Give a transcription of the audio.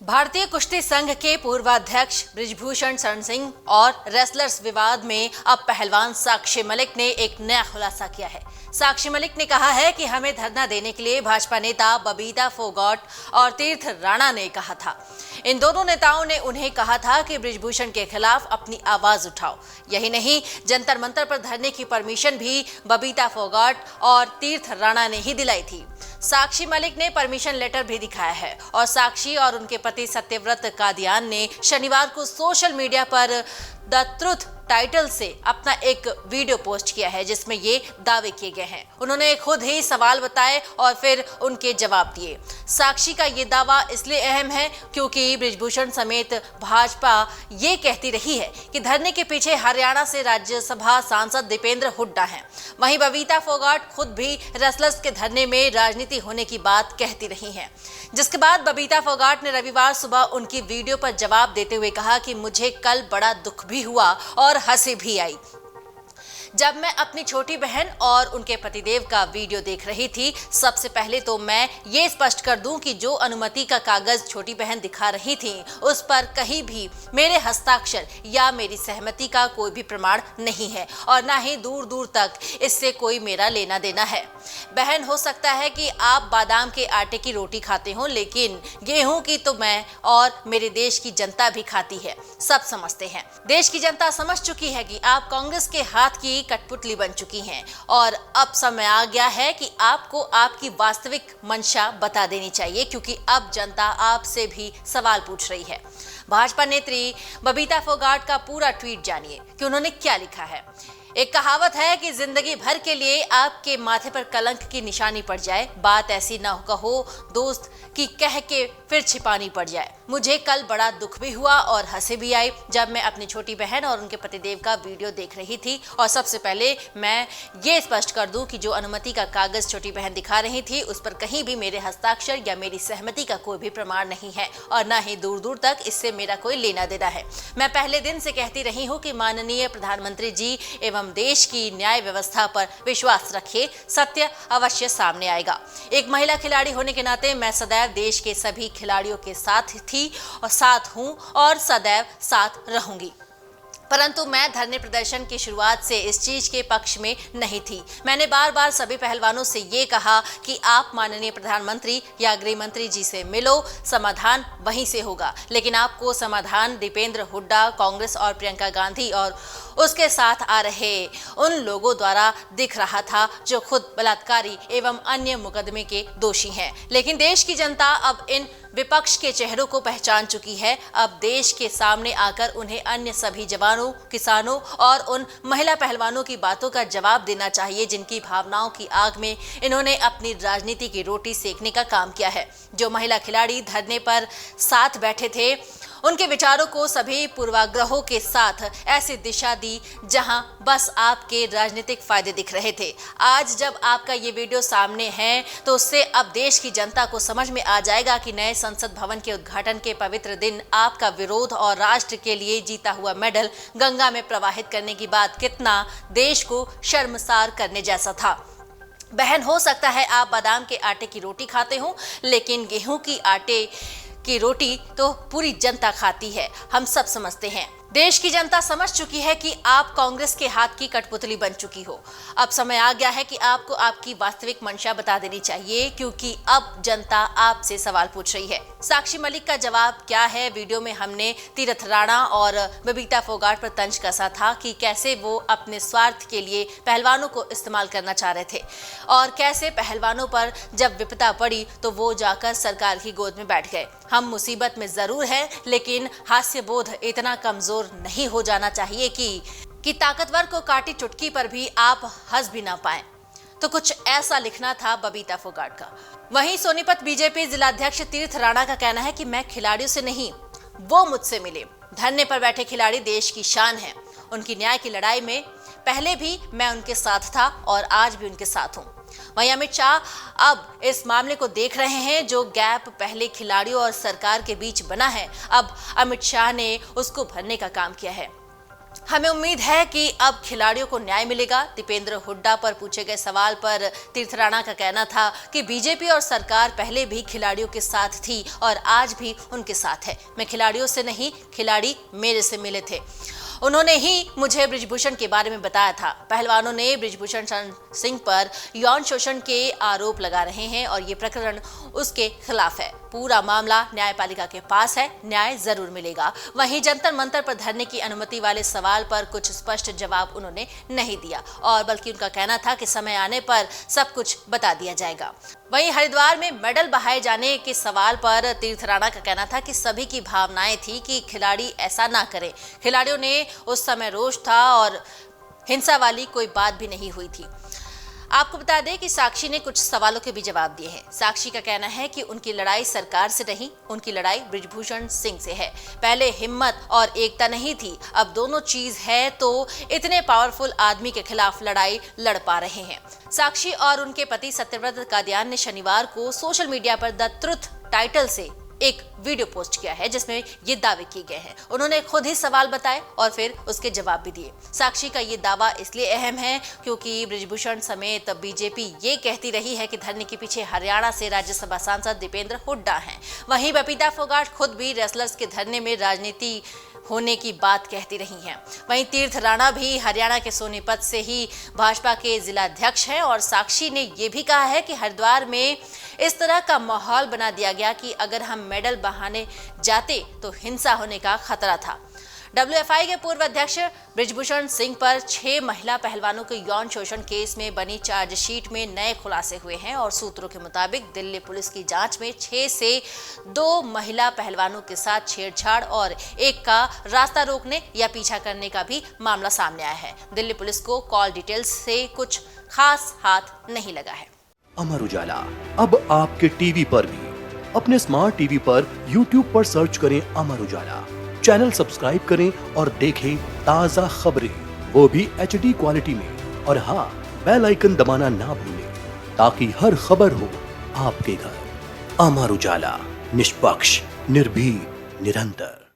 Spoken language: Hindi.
भारतीय कुश्ती संघ के पूर्व अध्यक्ष बृजभूषण शरण सिंह और रेसलर्स विवाद में अब पहलवान साक्षी मलिक ने एक नया खुलासा किया है। साक्षी मलिक ने कहा है कि हमें धरना देने के लिए भाजपा नेता बबीता फोगाट और तीर्थ राणा ने कहा था। इन दोनों नेताओं ने उन्हें कहा था कि बृजभूषण के खिलाफ अपनी आवाज उठाओ। यही नहीं, जंतर मंतर पर धरने की परमिशन भी बबीता फोगाट और तीर्थ राणा ने ही दिलाई थी। साक्षी मलिक ने परमिशन लेटर भी दिखाया है और साक्षी और उनके पति सत्यव्रत कादियान ने शनिवार को सोशल मीडिया पर द ट्रुथ टाइटल से अपना एक वीडियो पोस्ट किया है जिसमें ये दावे किए गए हैं। उन्होंने खुद ही सवाल बताए और फिर उनके जवाब दिए। साक्षी का ये दावा इसलिए अहम है क्योंकि बृजभूषण समेत भाजपा ये कहती रही है कि धरने के पीछे हरियाणा से राज्यसभा सांसद दीपेंद्र हुड्डा हैं। वहीं बबीता फोगाट खुद भी रेसलर्स के धरने में राजनीति होने की बात कहती रही हैं। जिसके बाद बबीता फोगाट ने रविवार सुबह उनकी वीडियो पर जवाब देते हुए कहा कि मुझे कल बड़ा दुख भी हुआ और हंसी भी आई जब मैं अपनी छोटी बहन और उनके पतिदेव का वीडियो देख रही थी। सबसे पहले तो मैं ये स्पष्ट कर दूं कि जो अनुमति का कागज छोटी बहन दिखा रही थी उस पर कहीं भी मेरे हस्ताक्षर या मेरी सहमति का कोई भी प्रमाण नहीं है और ना ही दूर दूर तक इससे कोई मेरा लेना देना है। बहन, हो सकता है कि आप बादाम के आटे की रोटी खाते हो, लेकिन गेहूं की तो मैं और मेरे देश की जनता भी खाती है। सब समझते हैं, देश की जनता समझ चुकी है कि आप कांग्रेस के हाथ की कठपुतली बन चुकी हैं और अब समय आ गया है कि आपको आपकी वास्तविक मंशा बता देनी चाहिए, क्योंकि अब जनता आपसे भी सवाल पूछ रही है। भाजपा नेत्री बबीता फोगाट का पूरा ट्वीट जानिए कि उन्होंने क्या लिखा है। एक कहावत है कि जिंदगी भर के लिए आपके माथे पर कलंक की निशानी पड़ जाए, बात ऐसी ना कहो दोस्त कि कह के फिर छिपानी पड़ जाए। मुझे कल बड़ा दुख भी हुआ और हंसी भी आई जब मैं अपनी छोटी बहन और उनके पतिदेव का वीडियो देख रही थी। और सबसे पहले मैं ये स्पष्ट कर दूं कि जो अनुमति का कागज छोटी बहन दिखा रही थी उस पर कहीं भी मेरे हस्ताक्षर या मेरी सहमति का कोई भी प्रमाण नहीं है और न ही दूर दूर तक इससे मेरा कोई लेना देना है। मैं पहले दिन से कहती रही हूँ कि माननीय प्रधानमंत्री जी एवं देश की न्याय व्यवस्था पर विश्वास रखिए, सत्य अवश्य सामने आएगा। एक महिला खिलाड़ी होने के नाते मैं सदैव देश के सभी खिलाड़ियों के साथ थी और साथ हूं और सदैव साथ रहूंगी। परंतु मैं धरने प्रदर्शन की शुरुआत से इस चीज के पक्ष में नहीं थी। मैंने बार बार सभी पहलवानों से ये कहा कि आप माननीय प्रधानमंत्री या गृह मंत्री जी से मिलो, समाधान वहीं से होगा। लेकिन आपको समाधान दीपेंद्र हुड्डा, कांग्रेस और प्रियंका गांधी और उसके साथ आ रहे उन लोगों द्वारा दिख रहा था जो खुद बलात्कारी एवं अन्य मुकदमे के दोषी हैं। लेकिन देश की जनता अब इन विपक्ष के चेहरों को पहचान चुकी है। अब देश के सामने आकर उन्हें अन्य सभी जवानों, किसानों और उन महिला पहलवानों की बातों का जवाब देना चाहिए जिनकी भावनाओं की आग में इन्होंने अपनी राजनीति की रोटी सेकने का काम किया है। जो महिला खिलाड़ी धरने पर साथ बैठे थे उनके विचारों को सभी पूर्वाग्रहों के साथ ऐसी दिशा दी जहां बस आपके राजनीतिक फायदे दिख रहे थे। आज जब आपका ये वीडियो सामने है तो उससे अब देश की जनता को समझ में आ जाएगा कि नए संसद भवन के उद्घाटन के पवित्र दिन आपका विरोध और राष्ट्र के लिए जीता हुआ मेडल गंगा में प्रवाहित करने की बात कितना देश को शर्मसार करने जैसा था। बहन, हो सकता है आप बादाम के आटे की रोटी खाते हो, लेकिन गेहूं की आटे की रोटी तो पूरी जनता खाती है। हम सब समझते हैं, देश की जनता समझ चुकी है कि आप कांग्रेस के हाथ की कठपुतली बन चुकी हो। अब समय आ गया है कि आपको आपकी वास्तविक मंशा बता देनी चाहिए, क्योंकि अब जनता आपसे सवाल पूछ रही है। साक्षी मलिक का जवाब क्या है? वीडियो में हमने तीर्थ राणा और बबीता फोगाट पर तंज कसा था कि कैसे वो अपने स्वार्थ के लिए पहलवानों को इस्तेमाल करना चाह रहे थे और कैसे पहलवानों पर जब विपदा पड़ी तो वो जाकर सरकार की गोद में बैठ गए। हम मुसीबत में जरूर हैं, लेकिन हास्य बोध इतना कमजोर नहीं हो जाना चाहिए कि ताकतवर को काटी चुटकी पर भी आप हंस भी ना पाएं। तो कुछ ऐसा लिखना था बबीता फोगाट का। वहीं सोनीपत बीजेपी जिलाध्यक्ष तीर्थ राणा का कहना है कि मैं खिलाड़ियों से नहीं, वो मुझसे मिले। धरने पर बैठे खिलाड़ी देश की शान है। उनकी न्याय की लड़ाई में पहले भी मैं उनके साथ था और आज भी उनके साथ हूं। वहीं अमित शाह अब इस मामले को देख रहे हैं। जो गैप पहले खिलाड़ियों और सरकार के बीच बना है, अब अमित शाह ने उसको भरने का काम किया है। हमें उम्मीद है कि अब खिलाड़ियों को न्याय मिलेगा। दीपेंद्र हुड्डा पर पूछे गए सवाल पर तीर्थ राणा का कहना था कि बीजेपी और सरकार पहले भी खिलाड़ियों के साथ थी और आज भी उनके साथ है। मैं खिलाड़ियों से नहीं, खिलाड़ी मेरे से मिले थे। उन्होंने ही मुझे बृजभूषण के बारे में बताया था। पहलवानों ने बृजभूषण शरण सिंह पर यौन शोषण के आरोप लगा रहे हैं और ये प्रकरण उसके खिलाफ है। पूरा मामला न्यायपालिका के पास है, न्याय जरूर मिलेगा। वहीं जंतर मंतर पर धरने की अनुमति वाले सवाल पर कुछ स्पष्ट जवाब उन्होंने नहीं दिया और बल्कि उनका कहना था कि समय आने पर सब कुछ बता दिया जाएगा। वहीं हरिद्वार में मेडल बहाए जाने के सवाल पर तीर्थ राणा का कहना था कि सभी की भावनाएं थी कि खिलाड़ी ऐसा ना करें। खिलाड़ियों ने उस समय रोष था और हिंसा वाली कोई बात भी नहीं हुई थी। आपको बता दें कि साक्षी ने कुछ सवालों के भी जवाब दिए हैं। साक्षी का कहना है कि उनकी लड़ाई सरकार से नहीं, उनकी लड़ाई बृजभूषण सिंह से है। पहले हिम्मत और एकता नहीं थी, अब दोनों चीज है तो इतने पावरफुल आदमी के खिलाफ लड़ाई लड़ पा रहे हैं। साक्षी और उनके पति सत्यव्रत कादियान ने शनिवार को सोशल मीडिया पर द ट्रुथ टाइटल से एक वीडियो पोस्ट किया है जिसमें ये दावे किए गए हैं। उन्होंने खुद ही सवाल बताए और फिर उसके जवाब भी दिए। साक्षी का ये दावा इसलिए अहम है क्योंकि बृजभूषण समेत बीजेपी ये कहती रही है कि धरने के पीछे हरियाणा से राज्यसभा सांसद दीपेंद्र हुड्डा हैं। वहीं बबीता फोगाट खुद भी रेसलर्स के धरने में राजनीति होने की बात कहती रही हैं। वहीं तीर्थ राणा भी हरियाणा के सोनीपत से ही भाजपा के जिलाध्यक्ष हैं और साक्षी ने यह भी कहा है कि हरिद्वार में इस तरह का माहौल बना दिया गया कि अगर हम मेडल बहाने जाते तो हिंसा होने का खतरा था। WFI के पूर्व अध्यक्ष बृजभूषण सिंह पर 6 महिला पहलवानों के यौन शोषण केस में बनी चार्जशीट में नए खुलासे हुए हैं और सूत्रों के मुताबिक दिल्ली पुलिस की जांच में 6 से 2 महिला पहलवानों के साथ छेड़छाड़ और एक का रास्ता रोकने या पीछा करने का भी मामला सामने आया है। दिल्ली पुलिस को कॉल डिटेल्स से कुछ खास हाथ नहीं लगा है। अमर उजाला अब आपके टीवी पर भी। अपने स्मार्ट टीवी पर YouTube पर सर्च करें अमर उजाला, चैनल सब्सक्राइब करें और देखें ताजा खबरें, वो भी HD क्वालिटी में। और हाँ, बेल आइकन दबाना ना भूलें ताकि हर खबर हो आपके घर। अमर उजाला, निष्पक्ष, निर्भीक, निरंतर।